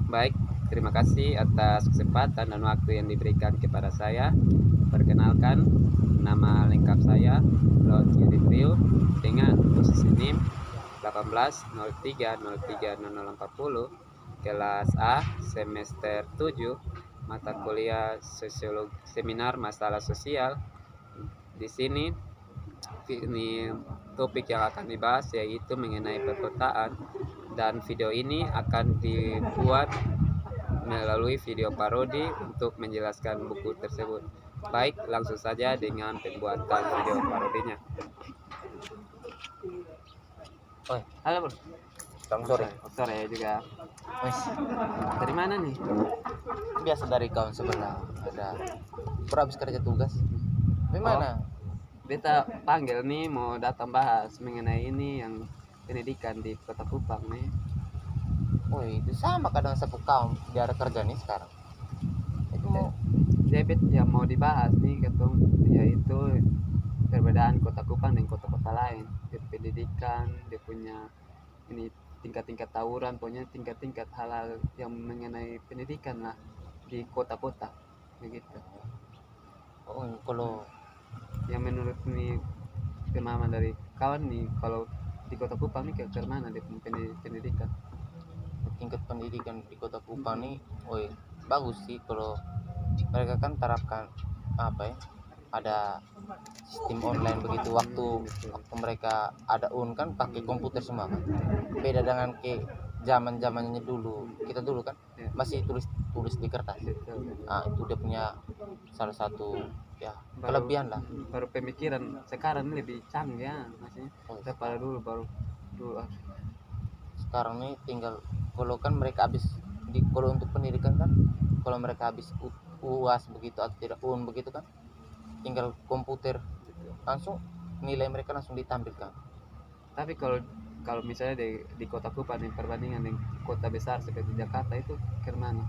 Baik, terima kasih atas kesempatan dan waktu yang diberikan kepada saya. Perkenalkan, nama lengkap saya Lord Yudit Rio dengan posisi NIM 1803030040, kelas A, semester 7, mata kuliah Sosiologi, seminar masalah sosial. Di sini ini topik yang akan dibahas yaitu mengenai perkotaan, dan video ini akan dibuat melalui video parodi untuk menjelaskan buku tersebut. Baik, langsung saja dengan pembuatan video parodinya. Oh, Halo bro. bang sore. Sore juga. Wes, Dari mana nih? biasa dari kawan sebelah. Ada bro habis kerja tugas. Gimana? Beta panggil nih mau datang bahas mengenai ini yang pendidikan di Kota Kupang nih. Oh, itu sama kadang sapu kawan di ada kerja nih sekarang. Itu mau Debit yang mau dibahas nih ketemu yaitu perbedaan Kota Kupang dan kota-kota lain. Di pendidikan, dia punya ini tingkat-tingkat tawuran, punya tingkat-tingkat hal-hal yang mengenai pendidikan lah di kota-kota begitu. kalau Yang menurut nih pemahaman dari kawan nih, kalau di Kota Kupang nih ke mana di pendidikan? tingkat pendidikan di Kota Kupang nih, bagus sih kalau mereka kan terapkan apa ya? Ada sistem online begitu waktu mereka ada kan pakai komputer semua kan. Beda dengan ke zaman-zamannya dulu. Kita dulu kan Ya, masih tulis di kertas. betul. Nah, itu dia punya salah satu ya Baru kelebihan lah. baru pemikiran sekarang ini lebih canggih ya, maksudnya Oh, daripada dulu baru dulu sekarang nih tinggal kalau kan mereka habis kalau untuk pendidikan kan kalau mereka habis UAS begitu atau tidak begitu kan tinggal komputer langsung nilai mereka langsung ditampilkan. Tapi kalau kalau misalnya di Kota Kupang yang perbandingan dengan kota besar seperti Jakarta itu ke mana?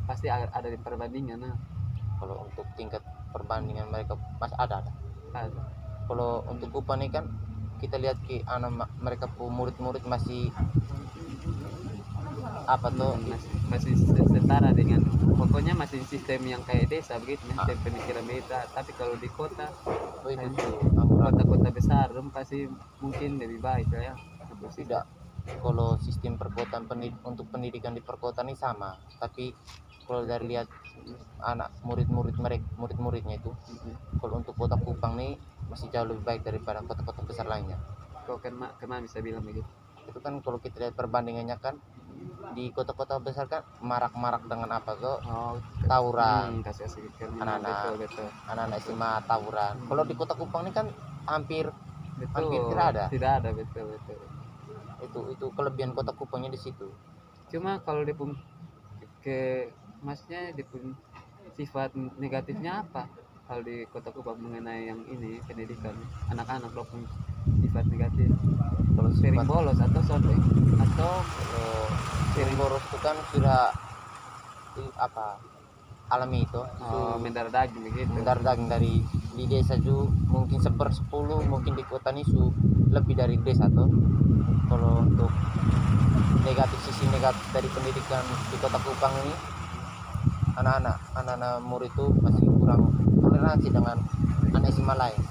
Pasti ada di perbandingan. Nah, Kalau untuk tingkat perbandingan mereka masih ada. ada. Kalau untuk Kupang ini kan kita lihat ke anak mereka murid-murid masih apa tuh Masih setara dengan, pokoknya masih sistem yang kayak desa begitu, sistem pemikiran beda. Tapi kalau di kota, itu kota-kota besar pasti mungkin lebih baik lah ya. tidak. Kalau sistem perkotaan untuk pendidikan di perkotaan ini sama, tapi kalau dari lihat anak murid-muridnya itu, kalau untuk kota Kupang nih masih jauh lebih baik daripada kota-kota besar lainnya. Kau kemana bisa bilang begitu? Itu kan kalau kita lihat perbandingannya kan di kota-kota besar kan marak-marak dengan apa tuh tawuran, kasih anak-anak betul. anak-anak SMA tawuran. Kalau di kota Kupang ini kan hampir Betul, tidak ada betul. Itu kelebihan kota Kupangnya di situ. Cuma kalau dia pun maksudnya dia pun sifat negatifnya apa? Kalau di Kota Kupang mengenai yang ini pendidikan anak-anak lo pun sifat negatif. Kalau Sering sifat bolos atau sobek atau kalau sering boros itu kan sudah apa alami itu mendarah daging begitu. mendarah daging dari di desa juga mungkin 1/10, mungkin di kota ini lebih dari desa tuh. Kalau untuk sisi negatif dari pendidikan di Kota Kupang ini anak-anak murid itu masih kurang toleransi dengan anak SMA lain.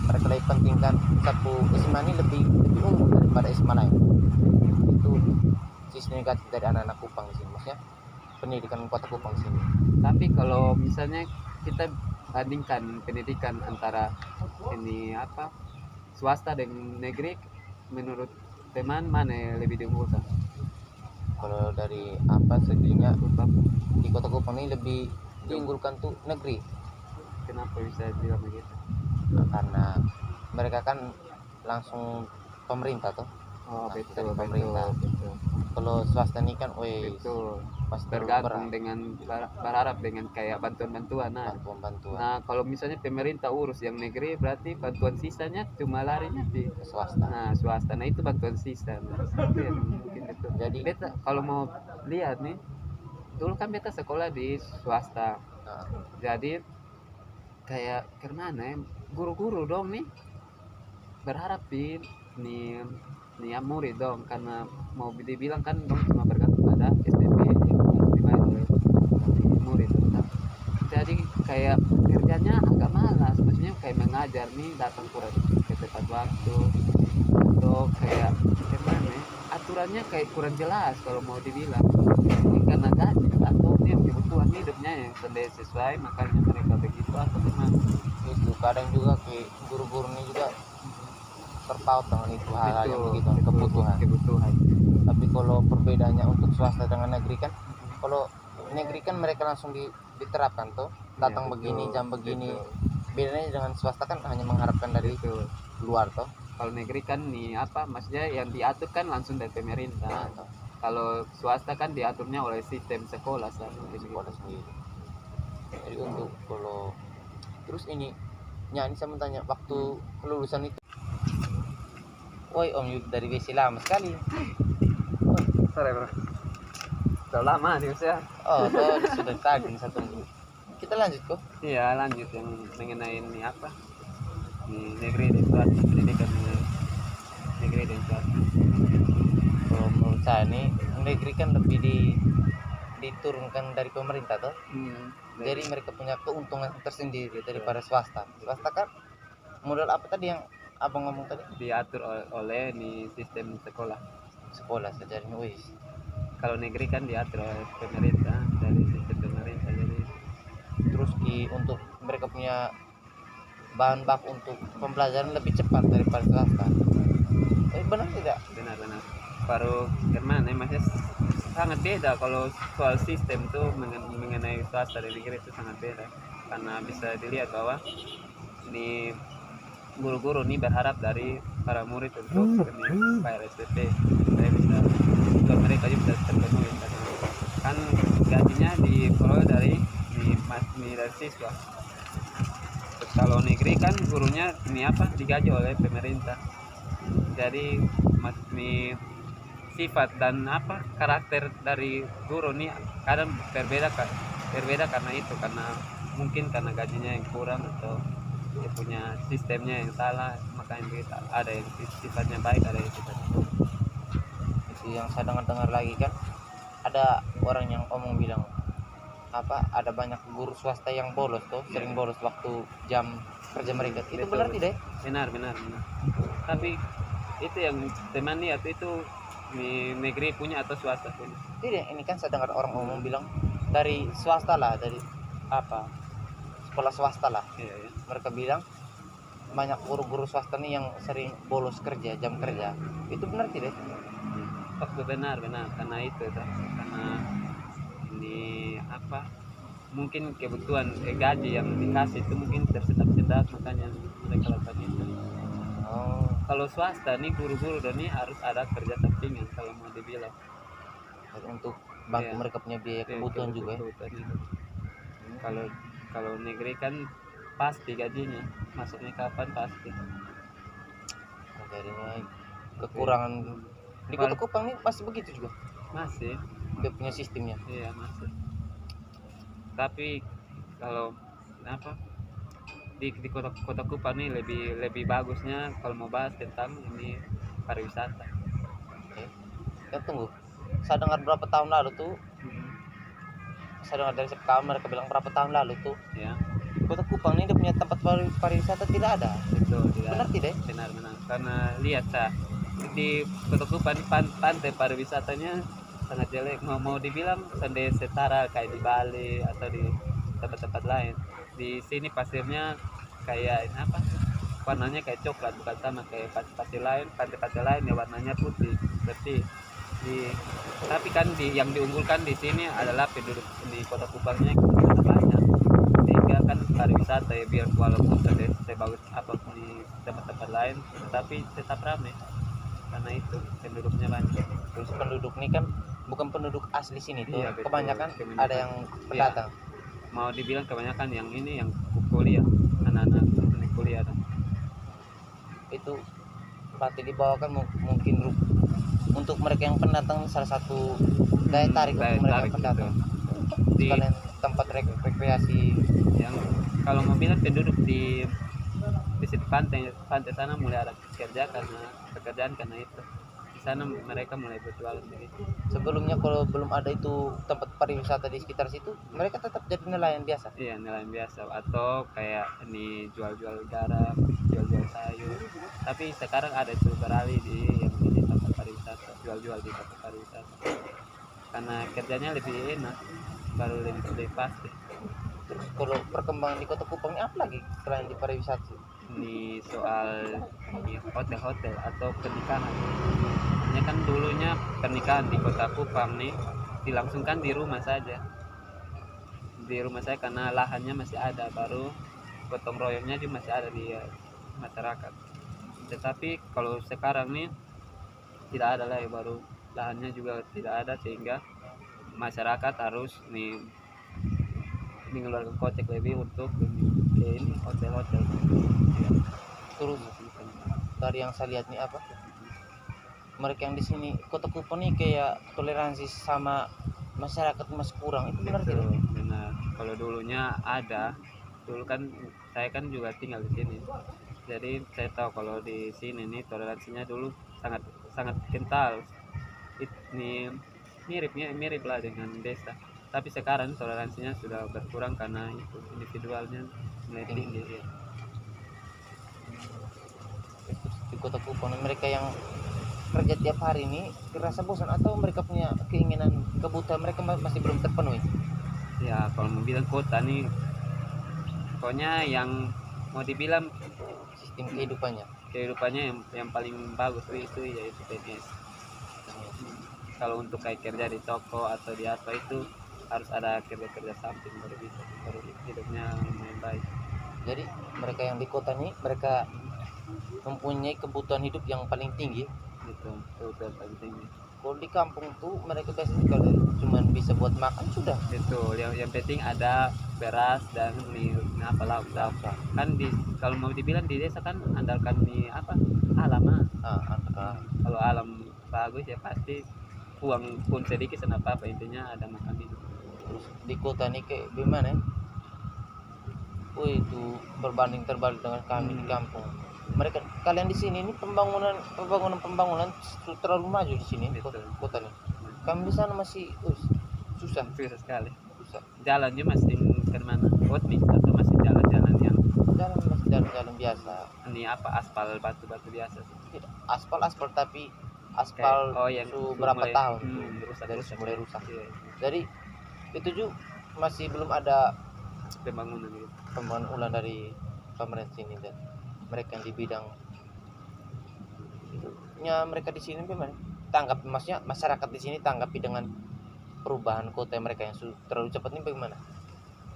Mereka lebih pentingkan satu SMA ini lebih unggul daripada SMA lain. Itu sisi negatif dari anak-anak Kupang di sini, maksudnya pendidikan Kota Kupang sini. Tapi kalau misalnya kita bandingkan pendidikan antara ini apa swasta dengan negeri, menurut teman mana yang lebih diunggulkan? Kalau dari apa seginya di Kota Kupang ini lebih diunggulkan tuh negeri. Kenapa bisa bilang begitu? Nah, karena mereka kan langsung pemerintah tuh. Betul. Pemerintah. Kalau swasta ini kan pasti bergantung dengan berharap dengan kayak bantuan-bantuan. Nah, kalau misalnya pemerintah urus yang negeri berarti bantuan sisanya cuma larinya di swasta. Nah, swasta. Nah, itu bantuan sisa. Mungkin itu. Jadi beta kalau mau lihat nih, dulu kan beta sekolah di swasta. Jadi kayak kemana ya, guru-guru dong nih berharap di nih murid dong, karena mau dibilang kan dong cuma bergantung pada SPP dibayar oleh murid. Nah, jadi kayak kerjanya agak malas, maksudnya kayak mengajar nih datang kurang ke tepat waktu, atau kayak gimana ya, aturannya kayak kurang jelas kalau mau dibilang. Ini karena gaji atau dia kebutuhan hidupnya yang sudah sesuai makanya mereka begitu atau gimana. Itu kadang juga kayak guru-guru ini juga terpaut dengan itu hal-hal yang begitu kebutuhan. Tapi kalau perbedaannya untuk swasta dengan negeri kan, kalau negeri kan mereka langsung diterapkan tuh datang Ya, begini betul, jam begini. betul. Bedanya dengan swasta kan hanya mengharapkan dari Betul. luar toh. Kalau negeri kan nih apa maksudnya yang diatur kan langsung dari pemerintah. Nah, Kalau swasta kan diaturnya oleh sistem sekolah sekolah sendiri. Jadi untuk kalau terus ini nyanyi saya mau tanya waktu kelulusan itu, woi Om Yud dari WC lama sekali. Sorry bro, udah lama nih saya. Oh toh sudah tadi satu minggu. Kita lanjut kok. Iya lanjut yang mengenai ini apa di negeri dan swasta, pendidikan negeri dan swasta. Kalau menurut saya nih negeri kan lebih diturunkan dari pemerintah toh. Jadi mereka punya keuntungan tersendiri daripada swasta. Swasta kan modal apa tadi yang abang ngomong tadi? Diatur oleh nih sistem sekolah. Sekolah sejarahnya wis. Kalau negeri kan diatur oleh pemerintah dari sistem pemerintah, jadi Terus untuk mereka punya bahan baku untuk pembelajaran lebih cepat daripada swasta. Benar tidak? benar-benar baru gimana maksudnya sangat beda kalau soal sistem tuh mengenai swasta dan negeri itu sangat beda, karena bisa dilihat bahwa ini guru-guru nih berharap dari para murid untuk ini bayar SPP supaya bisa untuk mereka juga bisa terpenuhi, kan gajinya diperoleh dari dari siswa. Terus kalau negeri kan gurunya ini apa digaji oleh pemerintah, jadi nih sifat dan apa karakter dari guru nih kadang berbeda karena itu, karena mungkin karena gajinya yang kurang atau dia punya sistemnya yang salah, makanya kita ada yang sifatnya baik ada yang sifatnya buruk. Itu yang saya dengar lagi kan ada orang yang omong bilang apa ada banyak guru swasta yang bolos tuh sering bolos waktu jam kerja mereka. Itu benar tidak? Benar. Tapi itu yang teman lihat itu di negeri punya atau swasta punya? Tidak, ini kan saya dengar orang umum bilang dari swasta lah, dari apa sekolah swasta lah. Iya. Mereka bilang banyak guru-guru swasta nih yang sering bolos kerja jam kerja. Itu benar tidak? Benar karena itu karena ini apa mungkin kebutuhan gaji yang dikasih itu mungkin tersedak makanya mereka lakukan itu. Kalau swasta nih guru-guru dan nih harus ada kerja sampingan kalau mau dibilang untuk bantu mereka punya biaya kebutuhan juga ya. Kalau negeri kan pasti gajinya masuknya kapan pasti. Jadinya kekurangan di Kota Kupang ini masih begitu juga. Masih. Dia punya sistemnya. Iya masih. Tapi kalau apa di kota Kupang ini lebih bagusnya kalau mau bahas tentang ini pariwisata. Ya tunggu, saya dengar berapa tahun lalu tuh, saya dengar dari tahun mereka bilang berapa tahun lalu tuh, ya Kota Kupang ini dia punya tempat pariwisata tidak ada. Betul, benar tidak? Benar. Karena lihat di Kota Kupang pantai pariwisatanya sangat jelek. Mau dibilang sendiri setara kayak di Bali atau di tempat-tempat lain. Di sini pasirnya kayak apa? Warnanya kayak coklat, bukan sama kayak pasir lain, pantai-pantai lain ya warnanya putih, bersih. Tapi kan yang diunggulkan di sini adalah penduduk di Kota Kupangnya banyak, sehingga kan pariwisata ya biar walaupun sebagus apapun di tempat-tempat lain, tetapi tetap ramai karena itu penduduknya banyak. Terus penduduk ini kan bukan penduduk asli sini tuh, Iya, kebanyakan ada yang pendatang. Ya. Mau dibilang kebanyakan yang ini yang kuliah, anak-anak kuliah. Itu berarti dibawakan mungkin untuk mereka yang pendatang salah satu daya tarik untuk mereka yang pendatang. Di tempat rekreasi yang kalau mau bilang penduduk di situ pantai sana mulai ada pekerjaan karena itu. Di sana mereka mulai berjualan begitu. Sebelumnya kalau belum ada itu tempat pariwisata di sekitar situ, mereka tetap jadi nelayan biasa. Iya, nelayan biasa atau kayak ini jual-jual garam, jual-jual sayur. Tapi sekarang ada itu beralih di tempat pariwisata, jual-jual di tempat pariwisata. Karena kerjanya lebih enak, baru lebih pasti. Terus kalau perkembangan di Kota Kupang ini apa lagi selain di pariwisata? Ini soal ini hotel-hotel atau pernikahan. Ini kan dulunya pernikahan di Kota Kupang nih dilangsungkan di rumah saja. Di rumah saya karena lahannya masih ada, baru gotong royongnya juga masih ada di masyarakat. Tetapi kalau sekarang nih tidak ada lagi, baru lahannya juga tidak ada sehingga masyarakat harus nih mengeluarkan kocek lebih untuk ini hotel-hotel. Ya, Terus dari yang saya lihat nih apa? Mereka yang di sini Kota Kupang nih kayak toleransi sama masyarakat masih kurang. Itu benar betul, tidak? benar. Kalau dulunya ada, dulu kan saya kan juga tinggal di sini. Jadi saya tahu kalau di sini nih toleransinya dulu sangat sangat kental. Ini mirip lah dengan desa. Tapi sekarang toleransinya sudah berkurang karena itu individualnya mulai tinggi. Ya. Terus di Kota Kupang mereka yang kerja tiap hari ini kerasa bosan atau mereka punya keinginan kebutuhan mereka masih belum terpenuhi. Ya kalau mau bilang kota nih, pokoknya yang mau dibilang Sistem kehidupannya yang paling bagus itu yaitu PNS. Kalau untuk kayak kerja di toko atau di apa itu harus ada kerja samping baru bisa, baru hidupnya lumayan baik. jadi mereka yang di kota ini mereka mempunyai kebutuhan hidup yang paling tinggi. Itu paling tinggi. Kalau di kampung tuh mereka biasanya kalau cuma bisa buat makan sudah. Itu yang penting ada beras dan mie apa lauk kan kalau mau dibilang di desa kan andalkan mie apa alam kalau alam bagus ya pasti uang pun sedikit kenapa apa intinya ada makan hidup. Terus di kota ini kayak gimana ya? Itu berbanding terbalik dengan kami di kampung. Kalian di sini ini pembangunan terlalu maju di sini di kota ini. Kami di sana masih susah sekali. Susah. Jalannya masih kemana? Nih atau masih jalan-jalan yang masih jalan-jalan biasa. Ini apa aspal batu-batu biasa? Tidak, aspal tapi aspal yang berapa tahun dari mulai rusak. Iya. Jadi itu juga masih belum ada pembangunan gitu. Pembangunan ulang dari pemerintah sini dan mereka yang di bidang nya mereka di sini bagaimana? Maksudnya masyarakat di sini tanggapi dengan perubahan kota mereka yang terlalu cepat ini bagaimana?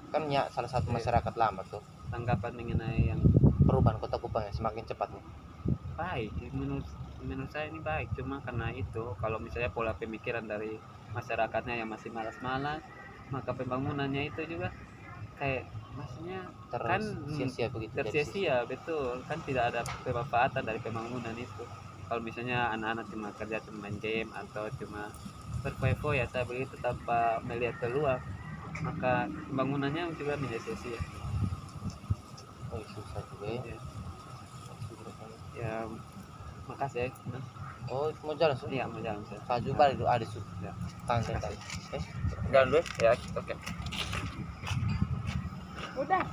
Kan ya salah satu masyarakat lama tuh. Tanggapan mengenai yang perubahan Kota Kupang yang semakin cepat nih. Baik, menurut saya ini baik, cuma karena itu kalau misalnya pola pemikiran dari masyarakatnya yang masih malas-malas, maka pembangunannya itu juga kayak maksudnya kan tersia-sia betul, kan tidak ada pemanfaatan dari pembangunan itu. Kalau misalnya anak-anak cuma kerja cuma main game atau cuma berfoya-foya saya begitu tanpa melihat peluang, maka pembangunannya juga menjadi sia-sia. Susah juga ya. Ya makasih ya. Mau jalan sih? Iya mau jalan sih. Kaju balik dulu ada sih. Ya. Santai. Jalan dulu ya. Oke. Udah.